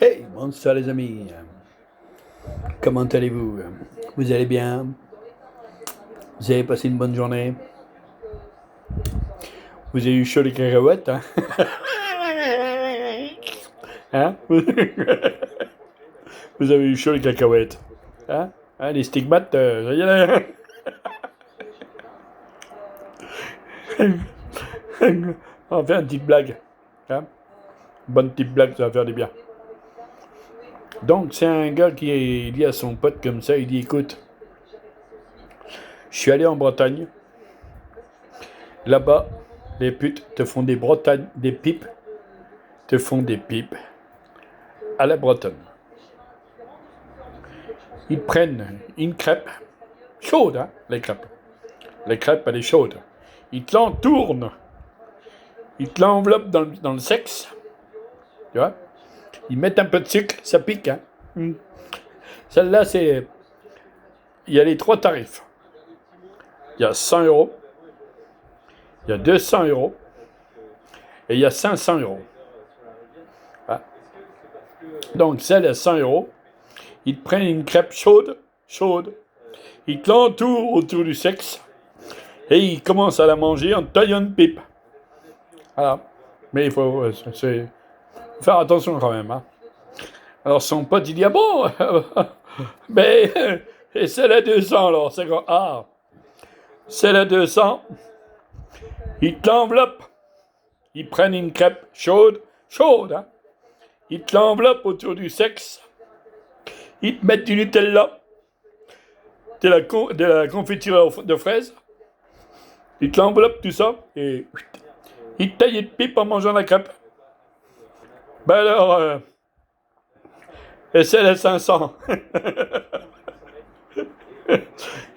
Hey, bonsoir les amis. Comment allez-vous? Vous allez bien? Vous avez passé une bonne journée? Vous avez eu chaud les cacahuètes, hein? Hein? Vous avez eu chaud les cacahuètes? Hein? Hein, les stigmates, ça y est. On va faire une petite blague. Hein? Bonne petite blague, ça va faire du bien. Donc, c'est un gars qui dit à son pote comme ça, il dit, écoute, je suis allé en Bretagne. Là-bas, les putes te font des pipes, te font des pipes à la bretonne. Ils prennent une crêpe chaude, hein, les crêpes. Les crêpes, elle est chaude. Ils te l'entournent. Ils te l'enveloppent dans le sexe. Tu vois? Ils mettent un peu de sucre, ça pique, hein. Celle-là, c'est. Il y a les trois tarifs. Il y a 100 euros, il y a 200 euros et il y a 500 euros. Hein? Donc, celle à 100 euros, ils te prennent une crêpe chaude, ils te l'entourent autour du sexe et ils commencent à la manger en taillant une pipe. Voilà. Mais il faut faire attention quand même. Hein. Alors son pote, il dit, ah bon, mais et celle à 200 alors, c'est quoi? Ah, celle à 200, ils te l'enveloppent, ils prennent une crêpe chaude, hein. Ils te l'enveloppent autour du sexe, ils te mettent du Nutella, de la confiture de fraises, ils te l'enveloppent tout ça, et ils te taillent une pipe en mangeant la crêpe. Ben alors, et celle à 500.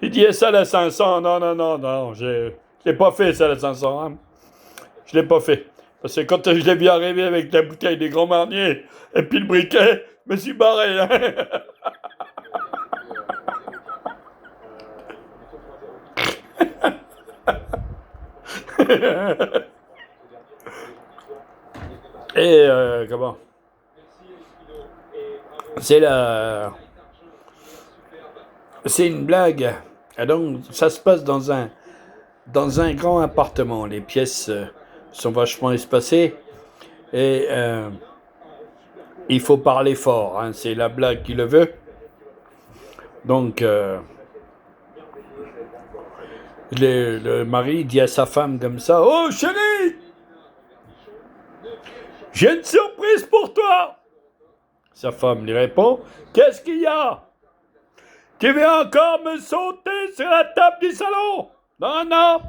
Il dit, et celle à 500, non, je l'ai pas fait, celle à 500. Hein. Je l'ai pas fait. Parce que quand je l'ai vu arriver avec la bouteille des Grands Marniers et puis le briquet, je me suis barré. Hein. Et comment? C'est une blague. Et donc, ça se passe dans un grand appartement. Les pièces sont vachement espacées. Et il faut parler fort. Hein. C'est la blague qui le veut. Donc, le mari dit à sa femme comme ça, oh chérie, j'ai une surprise pour toi. Sa femme lui répond, qu'est-ce qu'il y a? Tu veux encore me sauter sur la table du salon? Non,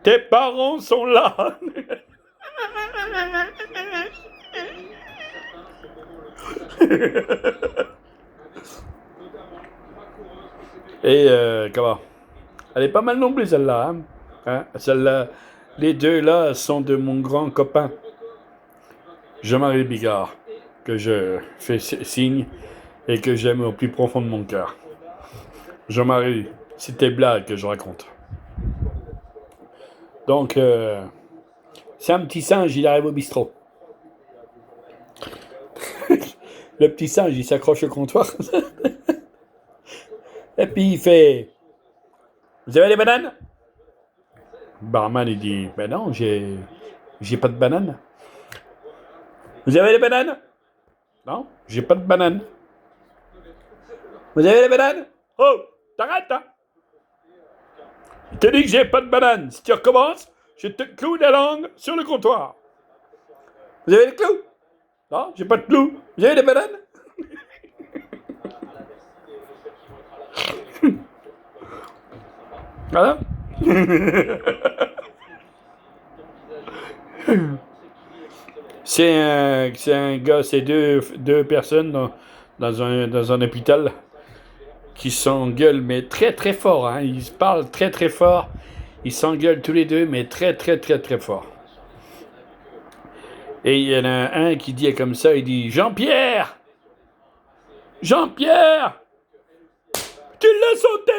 tes parents sont là. Et comment? Elle est pas mal non plus celle-là. Hein? Celle-là, les deux là sont de mon grand copain, Jean-Marie Bigard, que je fais signe et que j'aime au plus profond de mon cœur. Jean-Marie, c'est tes blagues que je raconte. Donc, c'est un petit singe, il arrive au bistrot. Le petit singe, il s'accroche au comptoir. Et puis il fait, vous avez des bananes? Le barman, il dit, ben non, j'ai pas de bananes. Vous avez des bananes? Non, j'ai pas de bananes. Vous avez des bananes? Oh, t'arrêtes, hein? Je te dis que j'ai pas de bananes. Si tu recommences, je te cloue la langue sur le comptoir. Vous avez des clous? Non, j'ai pas de clous. Vous avez des bananes? Voilà. C'est un gars, c'est deux personnes dans un hôpital qui s'engueulent, mais très très fort. Hein. Ils se parlent très très fort. Ils s'engueulent tous les deux, mais très très très très fort. Et il y en a un qui dit comme ça, il dit, Jean-Pierre, tu l'as sauté,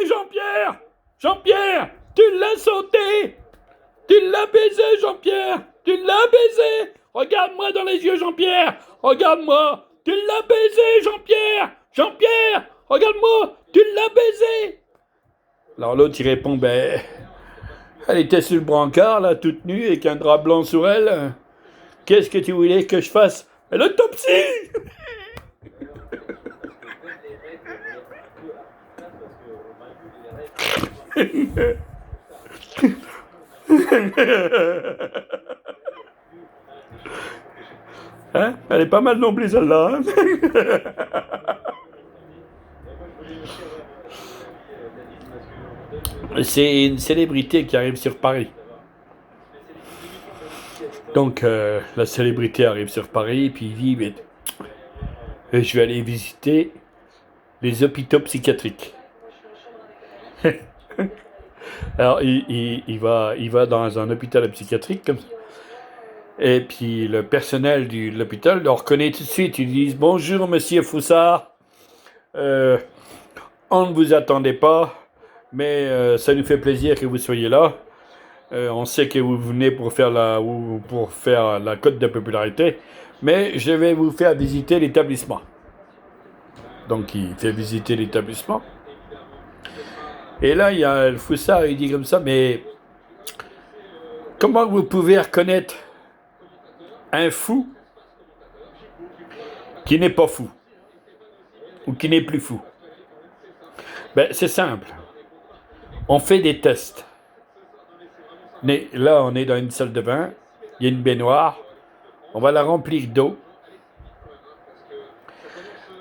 Jean-Pierre, tu l'as sauté, tu l'as baisé, Jean-Pierre, tu l'as baisé. Regarde-moi dans les yeux, Jean-Pierre. Regarde-moi. Tu l'as baisé, Jean-Pierre. Jean-Pierre, regarde-moi. Tu l'as baisé. Alors l'autre, il répond, ben, elle était sur le brancard, là, toute nue, avec un drap blanc sur elle. Qu'est-ce que tu voulais que je fasse? L'autopsie. Hein? Elle est pas mal nombrée, celle-là. Hein? C'est une célébrité qui arrive sur Paris. Donc, la célébrité arrive sur Paris, puis il dit, mais, je vais aller visiter les hôpitaux psychiatriques. Alors, il va dans un hôpital psychiatrique, comme ça. Et puis, le personnel de l'hôpital le reconnaît tout de suite. Ils disent, bonjour, monsieur Foussard. On ne vous attendait pas, mais ça nous fait plaisir que vous soyez là. On sait que vous venez pour faire la cote de popularité, mais je vais vous faire visiter l'établissement. Donc il fait visiter l'établissement. Et là, il y a le Foussard, il dit comme ça, mais comment vous pouvez reconnaître un fou qui n'est pas fou ou qui n'est plus fou? Ben, c'est simple. On fait des tests. Mais là, on est dans une salle de bain, il y a une baignoire, on va la remplir d'eau.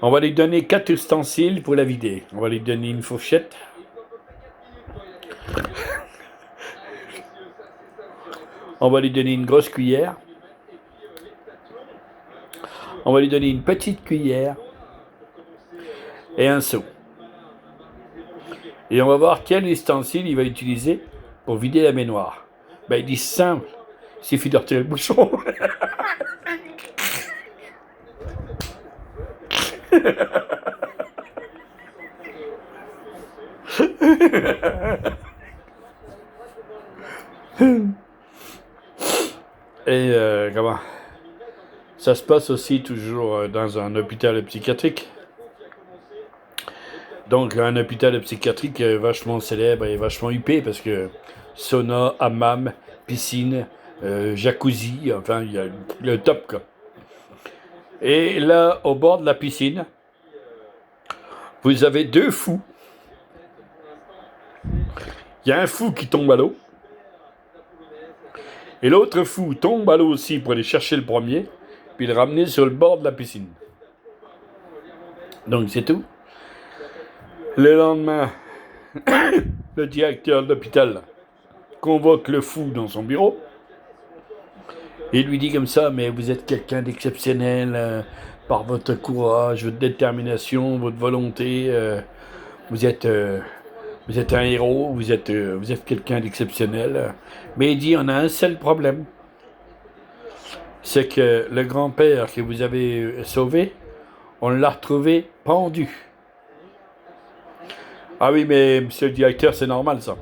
On va lui donner 4 ustensiles pour la vider. On va lui donner une fourchette. On va lui donner une grosse cuillère. On va lui donner une petite cuillère. Et un seau. Et on va voir quel ustensile il va utiliser pour vider la baignoire. Ben, il dit simple. Il suffit de retirer le bouchon. Et comment? Ça se passe aussi toujours dans un hôpital psychiatrique. Donc un hôpital psychiatrique vachement célèbre et vachement huppé parce que sauna, hammam, piscine, jacuzzi, enfin il y a le top quoi. Et là, au bord de la piscine, vous avez 2 fous. Il y a un fou qui tombe à l'eau. Et l'autre fou tombe à l'eau aussi pour aller chercher le premier, puis le ramener sur le bord de la piscine. Donc c'est tout. Le lendemain, le directeur de l'hôpital convoque le fou dans son bureau et lui dit comme ça, mais vous êtes quelqu'un d'exceptionnel par votre courage, votre détermination, votre volonté. Vous êtes un héros, vous êtes quelqu'un d'exceptionnel. Mais il dit, on a un seul problème. C'est que le grand-père que vous avez sauvé, on l'a retrouvé pendu. Ah oui, mais monsieur le directeur, c'est normal ça.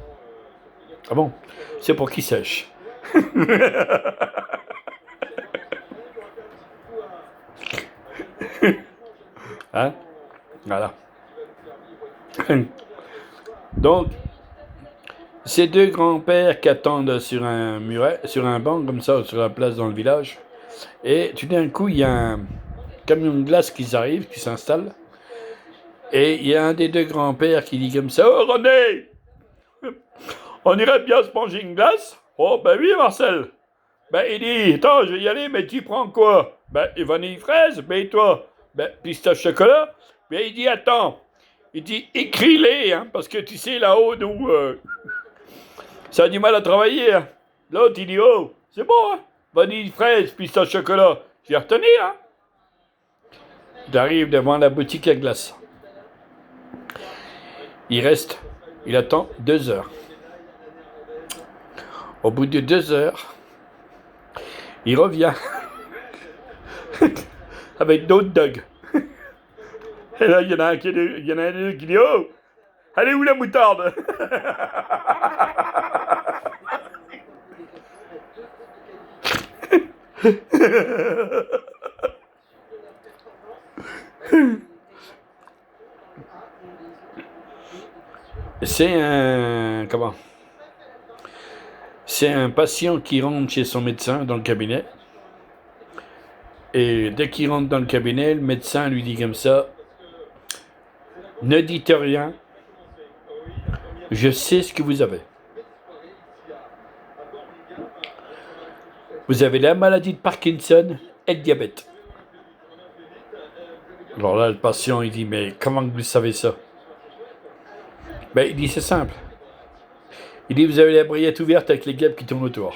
Ah bon? C'est pour qu'il sèche. Hein? Voilà. Donc, ces 2 grands-pères qui attendent sur un muret, sur un banc comme ça, sur la place dans le village, et tout d'un coup, il y a un camion de glace qui arrive, qui s'installe, et il y a un des 2 grands-pères qui dit comme ça, oh René, on irait bien se manger une glace? Oh ben oui Marcel. Ben il dit, attends, je vais y aller, mais tu prends quoi? Ben vanille fraise, ben et toi? Ben pistache chocolat. Ben il dit, attends, il dit, écris-les, hein, parce que tu sais, là-haut, nous, ça a du mal à travailler. Hein. L'autre, il dit, oh, c'est bon, hein, vanille fraise, pistache chocolat. Je vais retenir, hein. Il arrive devant la boutique à glace. Il attend 2 heures. Au bout de 2 heures, il revient avec d'autres dogs. Et là, il y en a un qui dit, oh, elle est où la moutarde? C'est un... Comment? C'est un patient qui rentre chez son médecin dans le cabinet. Et dès qu'il rentre dans le cabinet, le médecin lui dit comme ça, ne dites rien, je sais ce que vous avez. Vous avez la maladie de Parkinson et le diabète. Alors là, le patient, il dit, mais comment vous savez ça? Ben, il dit, c'est simple. Il dit, vous avez la brillette ouverte avec les guêpes qui tournent autour.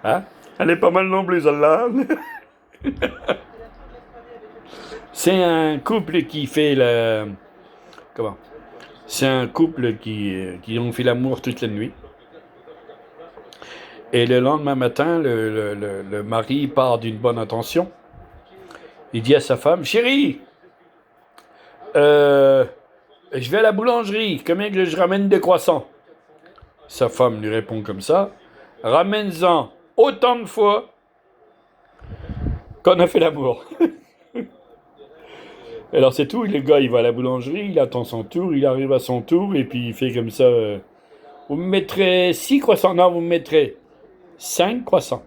Hein? Elle est pas mal non plus, celle-là. C'est un couple qui fait la... Comment? C'est un couple qui ont fait l'amour toute la nuit. Et le lendemain matin, le mari part d'une bonne intention. Il dit à sa femme, chérie, je vais à la boulangerie, combien que je ramène de croissants? Sa femme lui répond comme ça, ramène-en autant de fois qu'on a fait l'amour. Alors c'est tout, le gars il va à la boulangerie, il attend son tour, il arrive à son tour et puis il fait comme ça, vous me mettrez 6 croissants, non vous me mettrez 5 croissants.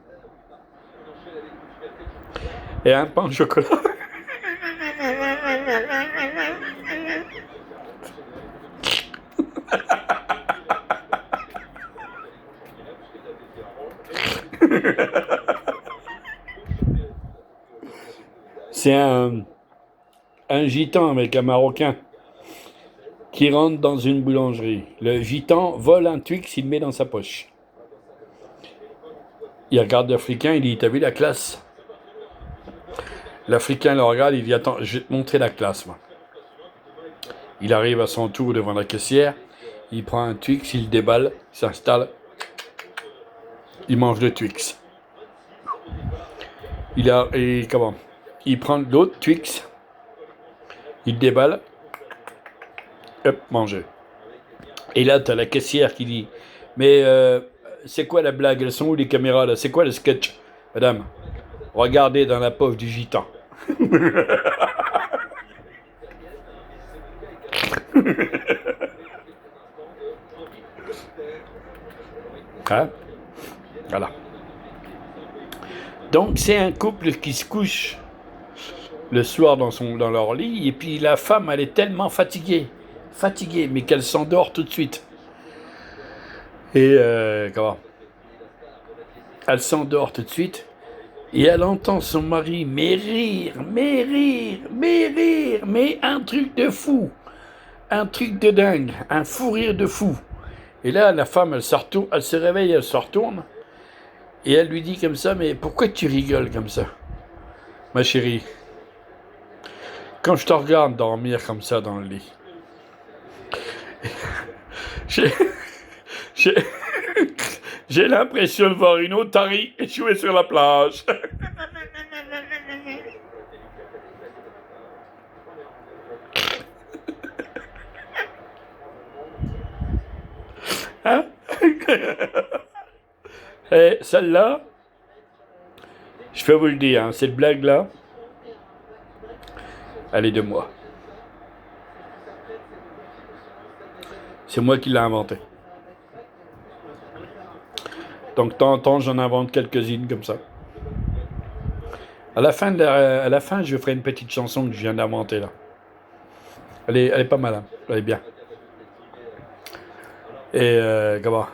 Et un pain au chocolat. C'est un gitan avec un Marocain qui rentre dans une boulangerie. Le gitan vole un Twix, il le met dans sa poche. Il regarde l'Africain, il dit, t'as vu la classe? L'Africain le regarde, il dit, attends, je vais te montrer la classe, moi. Il arrive à son tour devant la caissière, il prend un Twix, il déballe, il s'installe, il mange le Twix. Il prend l'autre Twix, il déballe, hop, manger. Et là, t'as la caissière qui dit, mais c'est quoi la blague? Elles sont où les caméras là? C'est quoi le sketch? Madame, regardez dans la poche du gitan. Hein? Voilà. Donc c'est un couple qui se couche le soir dans leur lit et puis la femme elle est tellement fatiguée, mais qu'elle s'endort tout de suite. Et comment? Elle s'endort tout de suite et elle entend son mari mais un truc de fou, un truc de dingue, un fou rire de fou. Et là la femme elle se réveille, elle se retourne et elle lui dit comme ça, mais pourquoi tu rigoles comme ça, ma chérie? Quand je te regarde dormir comme ça dans le lit, j'ai, j'ai, j'ai l'impression de voir une otarie échouer sur la plage. Hein? Et celle-là, je peux vous le dire, hein, cette blague-là, elle est de moi. C'est moi qui l'ai inventée. Donc, de temps en temps, j'en invente quelques-unes comme ça. À la fin, je ferai une petite chanson que je viens d'inventer là. Elle est pas mal, hein. Elle est bien. Et comment?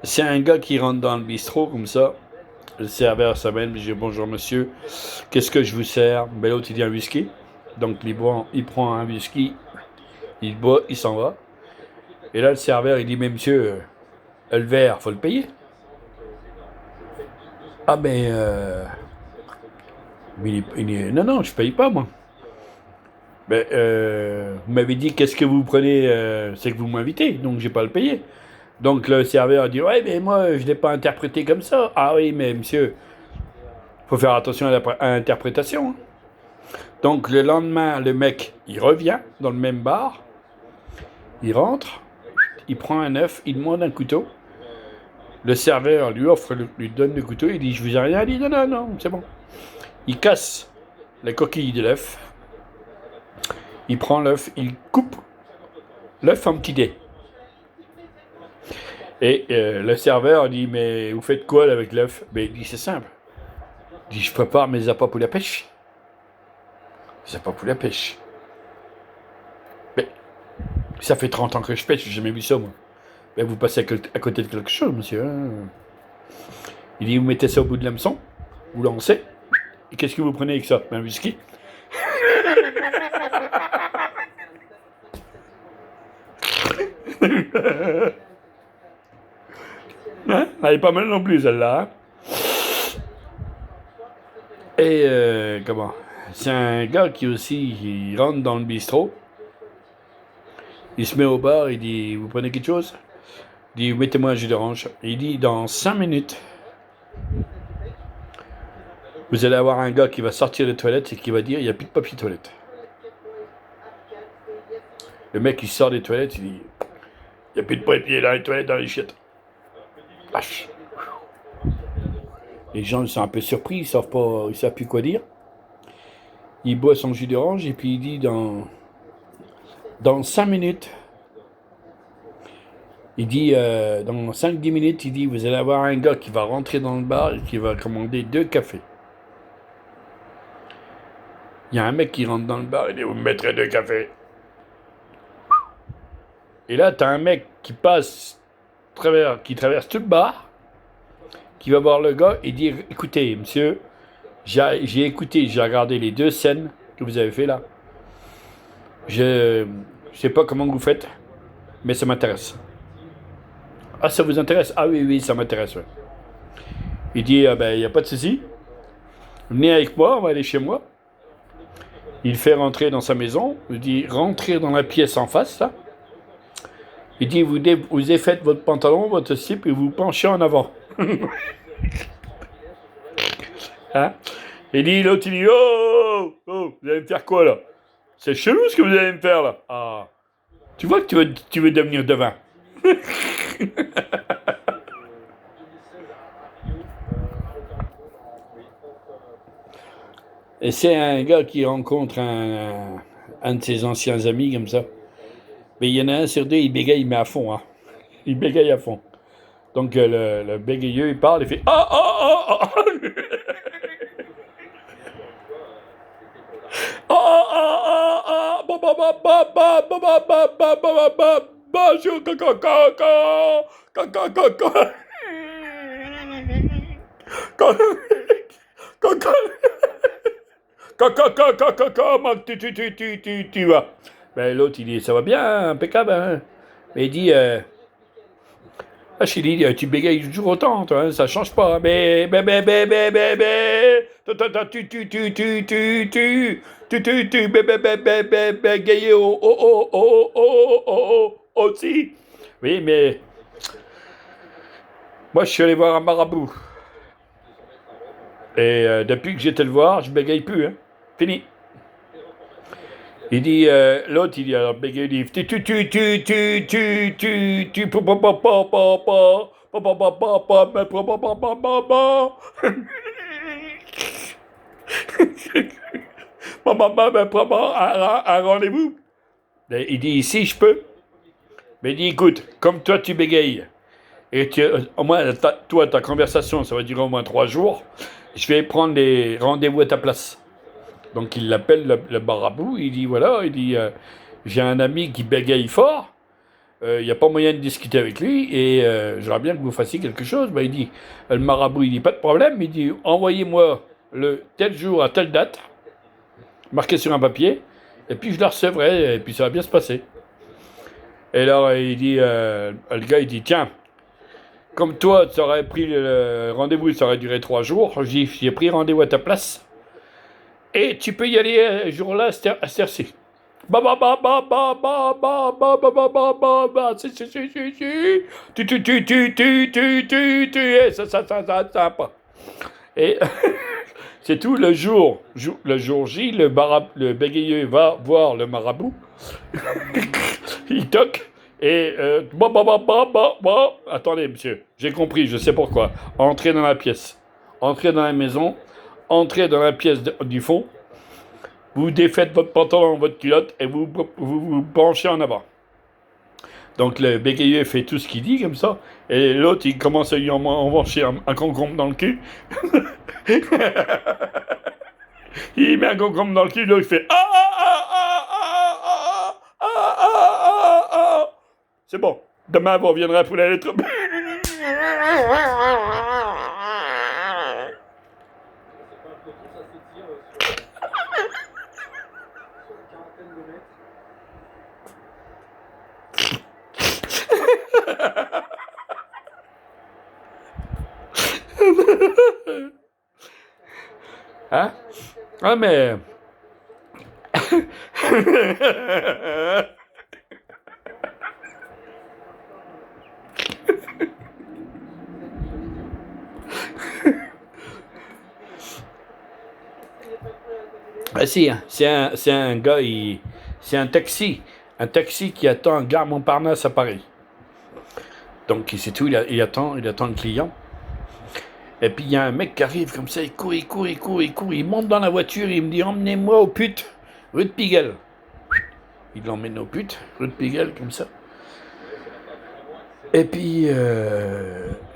C'est un gars qui rentre dans le bistrot comme ça. Le serveur s'amène, il dit bonjour monsieur, qu'est-ce que je vous sers? Ben, l'autre il dit un whisky. Donc il prend un whisky, il boit, il s'en va. Et là le serveur il dit mais monsieur, le verre, faut le payer. Ah ben il dit non, je paye pas moi. Ben vous m'avez dit qu'est-ce que vous prenez, c'est que vous m'invitez, donc j'ai pas à le payer. Donc le serveur dit ouais mais moi je l'ai pas interprété comme ça. Ah oui mais monsieur, faut faire attention à l'interprétation. Hein. Donc le lendemain le mec il revient dans le même bar, Il rentre, il prend un œuf, il demande un couteau. Le serveur lui donne le couteau, il dit « Je vous ai rien dit, non, c'est bon. » Il casse la coquille de l'œuf, il prend l'œuf, il coupe l'œuf en petits dés. Et le serveur dit « Mais vous faites quoi avec l'œuf ?» Il dit « C'est simple. » Il dit « Je prépare mes appâts pour la pêche. » Les appâts pour la pêche. Mais ça fait 30 ans que je pêche, j'ai jamais vu ça, moi. Vous passez à côté de quelque chose, monsieur. Hein. Il dit, vous mettez ça au bout de l'hameçon, vous lancez, et qu'est-ce que vous prenez avec ça? Un whisky. Hein? Elle est pas mal non plus, celle-là. Hein? Et comment? C'est un gars qui aussi, il rentre dans le bistrot, il se met au bar, il dit, vous prenez quelque chose? Il dit, mettez-moi un jus d'orange. Il dit, dans 5 minutes, vous allez avoir un gars qui va sortir des toilettes et qui va dire, il n'y a plus de papier toilette. Le mec, il sort des toilettes, il dit, il n'y a plus de papier dans les toilettes, dans les chiottes. Lâche. Les gens ils sont un peu surpris, ils savent plus quoi dire. Il boit son jus d'orange et puis il dit, dans 5 minutes, il dit, dans 5-10 minutes, il dit, vous allez avoir un gars qui va rentrer dans le bar et qui va commander 2 cafés. Il y a un mec qui rentre dans le bar et dit, vous me mettrez 2 cafés. Et là, t'as un mec qui traverse tout le bar, qui va voir le gars et dire, écoutez, monsieur, j'ai écouté, j'ai regardé les 2 scènes que vous avez fait là. Je sais pas comment vous faites, mais ça m'intéresse. Ah, ça vous intéresse? Ah oui, ça m'intéresse. Ouais. Il dit, il n'y a pas de souci. Venez avec moi, on va aller chez moi. Il fait rentrer dans sa maison. Il dit, rentrez dans la pièce en face, là. Il dit, vous effaites votre pantalon, votre slip, et vous penchez en avant. Hein? Il dit, l'autre, il dit, oh, vous allez me faire quoi, là? C'est chelou ce que vous allez me faire, là. Ah, tu vois que tu veux devenir devin. Et c'est un gars qui rencontre un de ses anciens amis comme ça. Mais il y en a un sur 2, il bégaye, mais à fond. Hein. Il bégaye à fond. Donc le bégayeux, il parle, il fait ah. Bonjour, comment tu vas? L'autre, il dit, ça va bien, impeccable. Hein? Mais il dit, Chérie, tu bégayes toujours autant, toi, hein, ça change pas. Mais, bégayer aussi. Oui, mais moi, je suis allé voir un marabout. Et depuis que j'étais le voir, je bégaye plus, hein. Fini. Il dit, l'autre, il dit, alors, bégaye, il dit, ma maman me prend un rendez-vous. Il dit, ici, je peux. Mais il dit, écoute, comme toi, tu bégayes, et au moins, toi, ta conversation, ça va durer au moins 3 jours, je vais prendre les rendez-vous à ta place. Donc il l'appelle le marabout, il dit voilà, j'ai un ami qui bégaye fort, il n'y a pas moyen de discuter avec lui et j'aimerais bien que vous fassiez quelque chose. Il dit, le marabout, il dit pas de problème, il dit envoyez-moi le tel jour à telle date, marqué sur un papier, et puis je le recevrai et puis ça va bien se passer. Et alors il dit, le gars il dit tiens, comme toi tu aurais pris le rendez-vous, ça aurait duré 3 jours, j'ai pris rendez-vous à ta place. Et tu peux y aller ce jour-là à cette heure-ci. Et c'est tout. Le jour J, le bégayeux va voir le marabout. Il toque. Et attendez, monsieur, j'ai compris, je sais pourquoi. Entrez dans la pièce, entrez dans la maison, entrez dans la pièce du fond, vous défaites votre pantalon, votre culotte et vous penchez en avant. Donc le bégayeux fait tout ce qu'il dit comme ça, et l'autre il commence à lui envancher un concombre dans le cul. Il met un concombre dans le cul, l'autre il fait ah ah ah ah ah ah ah ah ah. C'est bon. Demain vous reviendrez pour la lettre. Hein? Ah mais. Ah si, hein, c'est un gars, c'est un taxi qui attend à Gare Montparnasse à Paris. Donc c'est tout, il attend le client. Et puis il y a un mec qui arrive comme ça, il court, il monte dans la voiture, il me dit emmenez-moi aux putes, rue de Pigalle. Il l'emmène aux putes, rue de Pigalle, comme ça. Et puis,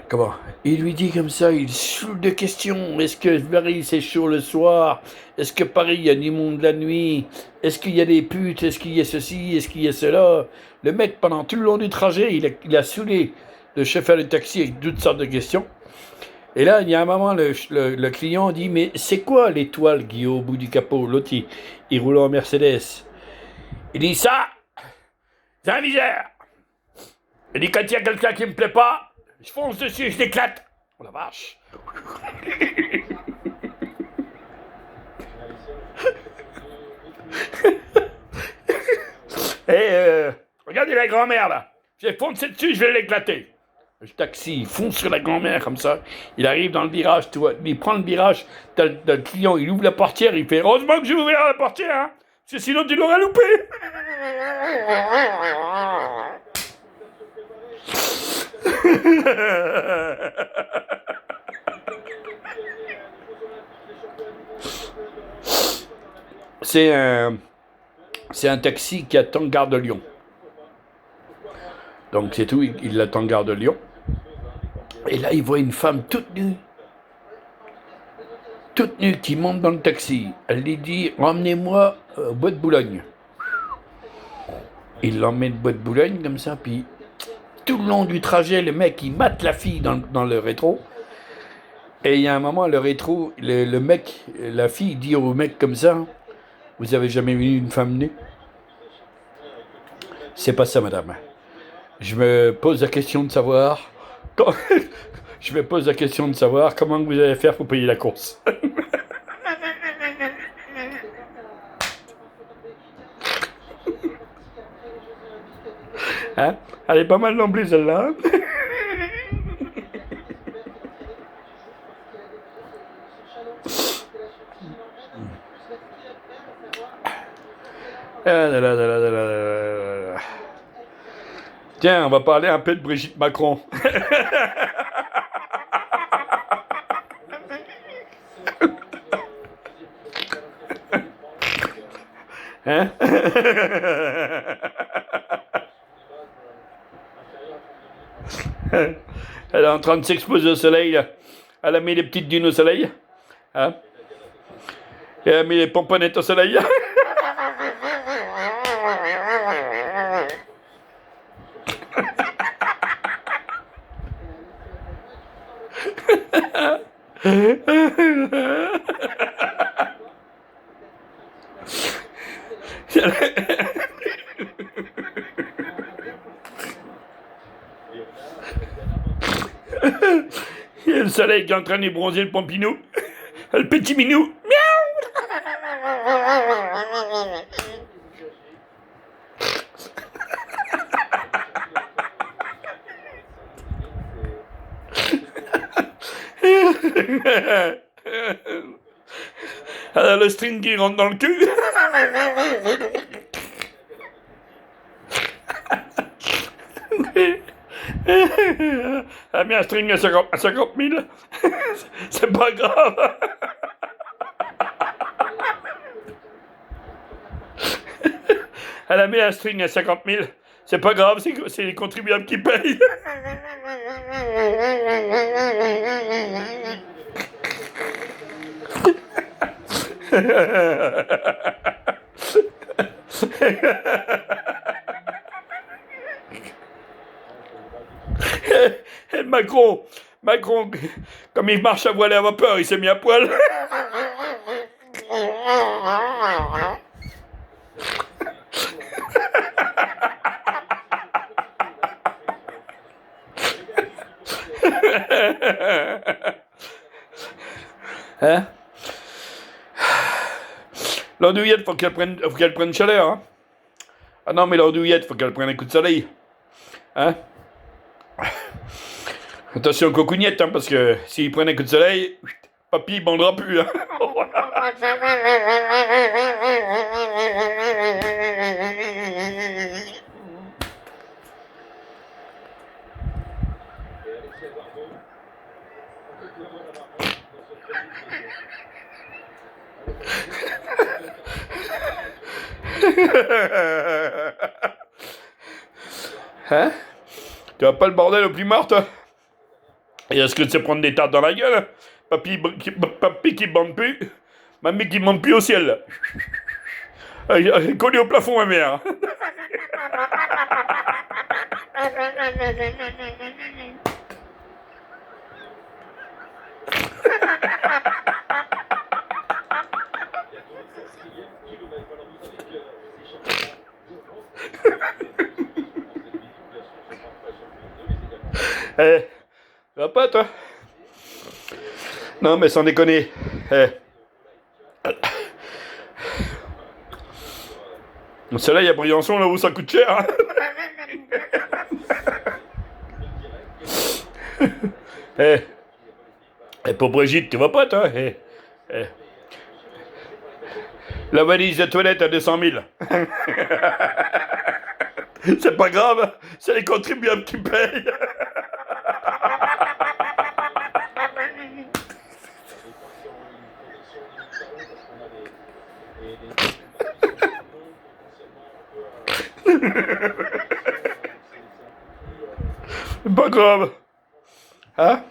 comment? Il lui dit comme ça, il saoule de questions. Est-ce que Paris c'est chaud le soir? Est-ce que Paris il y a du monde la nuit? Est-ce qu'il y a des putes? Est-ce qu'il y a ceci? Est-ce qu'il y a cela? Le mec, pendant tout le long du trajet, il a saoulé le chauffeur de taxi avec toutes sortes de questions. Et là, il y a un moment, le client dit mais c'est quoi l'étoile qui est au bout du capot? L'autre, il roule en Mercedes. Il dit ça, c'est un viseur. Il dit quand il y a quelqu'un qui me plaît pas, je fonce dessus, je l'éclate. Oh la vache. Et regardez la grand-mère là. Je vais foncer dessus, je vais l'éclater. Le taxi, il fonce sur la grand-mère comme ça. Il arrive dans le virage, tu vois. Il prend le virage, t'as le client, il ouvre la portière, il fait heureusement que j'ai ouvert la portière, hein, parce que sinon tu l'aurais loupé. C'est un taxi qui attend Gare de Lyon. Donc c'est tout, il attend Gare de Lyon. Et là, il voit une femme toute nue, qui monte dans le taxi. Elle lui dit emmenez-moi au Bois de Boulogne. Il l'emmène au Bois de Boulogne comme ça, puis tout le long du trajet, le mec il mate la fille dans le rétro. Et il y a un moment, le rétro, le mec, la fille dit au mec comme ça vous avez jamais vu une femme nue? C'est pas ça, madame. Je me pose la question de savoir. Je me pose la question de savoir comment vous allez faire pour payer la course. Hein? Elle est pas mal non plus celle-là. Tiens, on va parler un peu de Brigitte Macron. Hein? Elle est en train de s'exposer au soleil, là. Elle a mis les petites dunes au soleil. Hein? Et elle a mis les pomponnettes au soleil. Il y a le soleil qui est en train de bronzer le pompinou. Le petit minou. Alors le string qui rentre dans le cul. Elle a mis un string à 50 000. C'est pas grave. Elle a mis un string à 50 000. C'est pas grave, c'est les contribuables qui payent. Et Macron, comme il marche à voile et à vapeur, il s'est mis à poil. Hein? L'andouillette, faut qu'elle prenne chaleur. Hein? Ah non, mais l'andouillette, faut qu'elle prenne un coup de soleil. Hein? Attention aux cocognettes, hein, parce que s'il prenne un coup de soleil, papy il bandera plus. Hein. Hein? Tu vas pas le bordel au plus mort, toi? Et est-ce que tu sais prendre des tartes dans la gueule? Papy qui bande plus, mamie qui monte plus au ciel. Collé au plafond, ma mère. Eh, ça va pas, toi? Non, mais sans déconner. Eh. Le soleil à Briançon, là où ça coûte cher. Hein. Eh. Et pour Brigitte, tu vas pas, toi? Eh. Eh. La valise de toilette à 200 000. C'est pas grave, c'est les contribuables qui payent. C'est pas grave. Hein?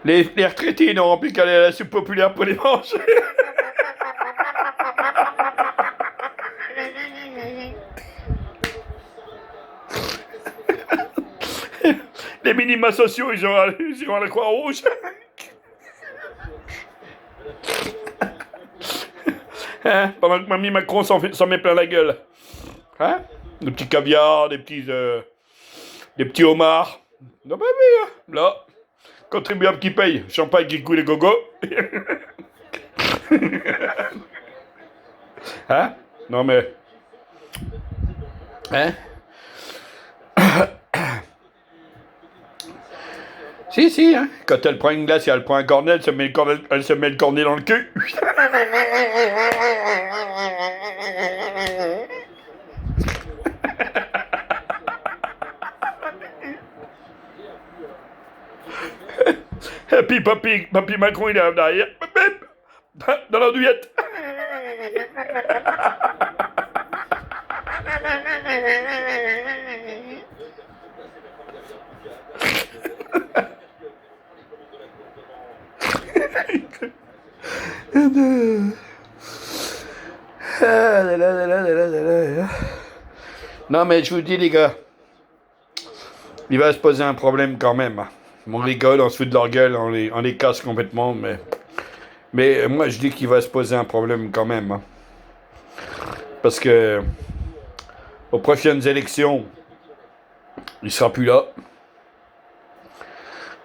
Les retraités n'auront plus qu'à aller à la soupe populaire pour les manger. Les minima sociaux, ils iront à la Croix-Rouge. Hein? Pendant que mamie Macron s'en met plein la gueule. Hein? Des petits caviars, des petits homards. Non, bah oui, hein. Là, contribuable qui paye. Champagne qui coule les gogos. Hein? Non, mais. Hein? Si, hein. Quand elle prend une glace et elle prend un cornet, elle se met le cornet dans le cul. Et puis papy Macron, il est derrière. Dans la douillette. Non, mais je vous dis, les gars, il va se poser un problème quand même. On rigole, on se fout de leur gueule, on les casse complètement, mais moi je dis qu'il va se poser un problème quand même. Parce que aux prochaines élections, il sera plus là.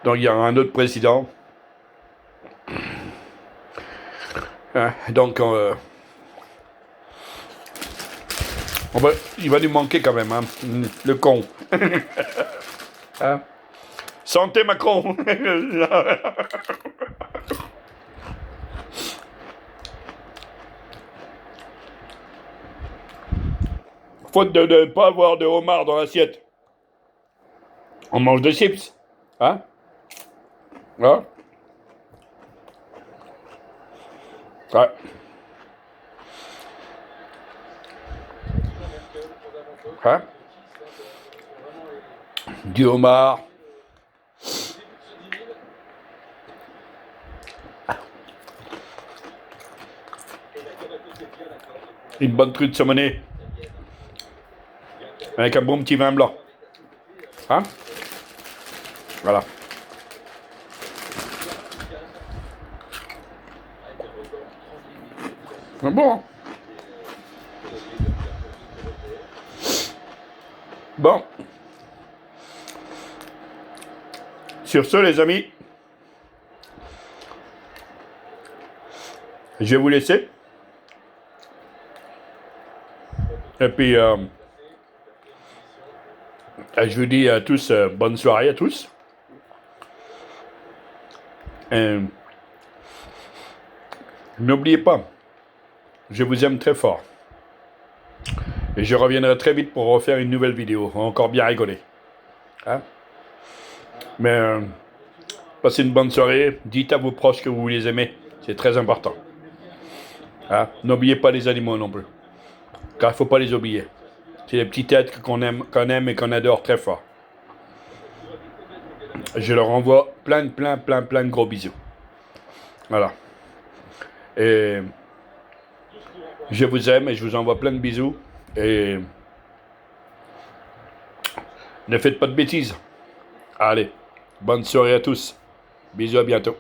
Donc il y aura un autre président. Hein, donc il va nous manquer quand même, hein, le con. Hein? Santé Macron. faute de ne pas avoir de homard dans l'assiette. On mange des chips. Hein? Hein? Ouais. Hein? Du homard. Une bonne truite saumonée. Avec un bon petit vin blanc. Hein? Voilà. C'est bon. Bon. Sur ce, les amis, je vais vous laisser. Et puis, je vous dis à tous, bonne soirée à tous. Et n'oubliez pas, je vous aime très fort. Et je reviendrai très vite pour refaire une nouvelle vidéo. On va encore bien rigoler. Hein? Mais passez une bonne soirée. Dites à vos proches que vous les aimez. C'est très important. Hein? N'oubliez pas les animaux non plus. Car il ne faut pas les oublier. C'est les petits êtres qu'on aime et qu'on adore très fort. Je leur envoie plein de gros bisous. Voilà. Et je vous aime et je vous envoie plein de bisous. Et ne faites pas de bêtises. Allez, bonne soirée à tous. Bisous, à bientôt.